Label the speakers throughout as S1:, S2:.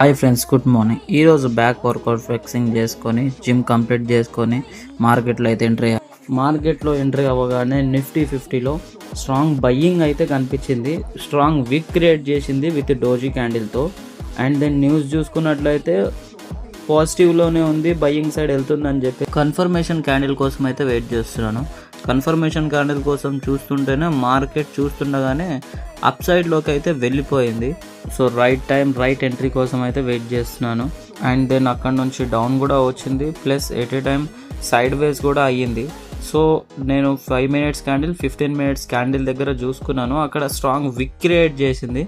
S1: Hi friends, good morning. ఈరోజు back work out flexing చేసుకొని gym complete చేసుకొని మార్కెట్లో అయితే ఎంట్రీ అవ్వగానే నిఫ్టీ 50లో స్ట్రాంగ్ బయ్యింగ్ అయితే కనిపించింది. స్ట్రాంగ్ విక్ క్రియేట్ చేసింది విత్ డోజీ క్యాండిల్తో. అండ్ దెన్ న్యూస్ చూసుకున్నట్లయితే పాజిటివ్లోనే ఉంది, బయ్యింగ్ సైడ్ వెళ్తుందని చెప్పి కన్ఫర్మేషన్ క్యాండిల్ కోసం అయితే వెయిట్ చేస్తున్నాను. కన్ఫర్మేషన్ క్యాండిల్ కోసం చూస్తుంటేనే మార్కెట్ చూస్తుండగానే అప్ సైడ్లోకి అయితే వెళ్ళిపోయింది. So right time right entry కోసం అయితే వెయిట్ చేస్తున్నాను. అండ్ దెన్ అక్కడ నుంచి డౌన్ కూడా వచ్చింది, plus at a time side వేస్ కూడా అయ్యింది. సో నేను 5 minutes క్యాండిల్ 15 minutes క్యాండిల్ దగ్గర చూసుకున్నాను, అక్కడ స్ట్రాంగ్ విక్ క్రియేట్ చేసింది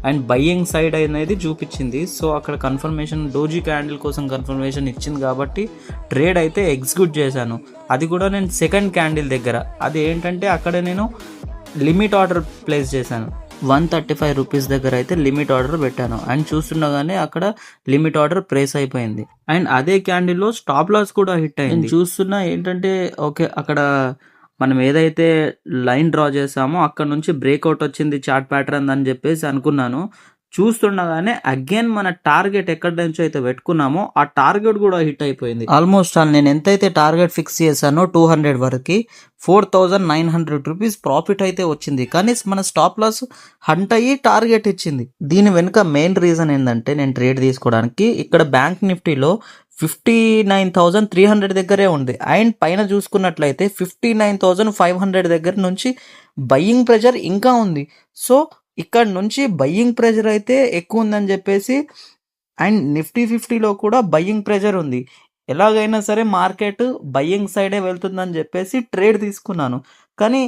S1: అండ్ బయ్యింగ్ సైడ్ అనేది చూపించింది. సో అక్కడ కన్ఫర్మేషన్ డోజీ క్యాండిల్ కోసం కన్ఫర్మేషన్ ఇచ్చింది కాబట్టి ట్రేడ్ అయితే ఎగ్జిక్యూట్ చేశాను. అది కూడా నేను సెకండ్ క్యాండిల్ దగ్గర. అది ఏంటంటే అక్కడ నేను లిమిట్ ఆర్డర్ ప్లేస్ చేశాను. 135 రూపీస్ దగ్గర అయితే లిమిట్ ఆర్డర్ పెట్టాను. అండ్ చూస్తుండగానే అక్కడ లిమిట్ ఆర్డర్ ప్లేస్ అయిపోయింది. అండ్ అదే క్యాండిల్లో స్టాప్ లాస్ కూడా హిట్ అయింది. చూస్తున్నా ఏంటంటే ఓకే, అక్కడ మనం ఏదైతే లైన్ డ్రా చేసామో అక్కడ నుంచి బ్రేక్అవుట్ వచ్చింది చార్ట్ ప్యాటర్న్ అని చెప్పేసి అనుకున్నాను. చూస్తుండగానే అగైన్ మన టార్గెట్ ఎక్కడి నుంచో అయితే పెట్టుకున్నామో ఆ టార్గెట్ కూడా హిట్ అయిపోయింది. ఆల్మోస్ట్ నేను ఎంతైతే టార్గెట్ ఫిక్స్ చేశానో 200 వరకు 4900 రూపీస్ ప్రాఫిట్ అయితే వచ్చింది. కానీ మన స్టాప్ లాస్ హంట్ అయ్యి టార్గెట్ ఇచ్చింది. దీని వెనుక మెయిన్ రీజన్ ఏంటంటే నేను ట్రేడ్ తీసుకోవడానికి ఇక్కడ బ్యాంక్ నిఫ్టీలో 59,300 దగ్గరే ఉంది. అండ్ పైన చూసుకున్నట్లయితే 59,500 దగ్గర నుంచి బయ్యింగ్ ప్రెషర్ ఇంకా ఉంది. సో ఇక్కడ నుంచి బయ్యింగ్ ప్రెషర్ అయితే ఎక్కువ ఉందని చెప్పేసి, అండ్ నిఫ్టీ 50లో కూడా బయ్యింగ్ ప్రెషర్ ఉంది. ఎలాగైనా సరే మార్కెట్ బయ్యింగ్ సైడే వెళ్తుందని చెప్పేసి ట్రేడ్ తీసుకున్నాను. కానీ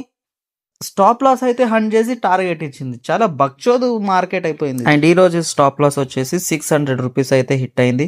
S1: స్టాప్ లాస్ అయితే హంట్ చేసి టార్గెట్ ఇచ్చింది. చాలా బక్చోదు మార్కెట్ అయిపోయింది. అండ్ ఈ రోజు స్టాప్ లాస్ వచ్చేసి 600 రూపీస్ అయితే హిట్ అయింది.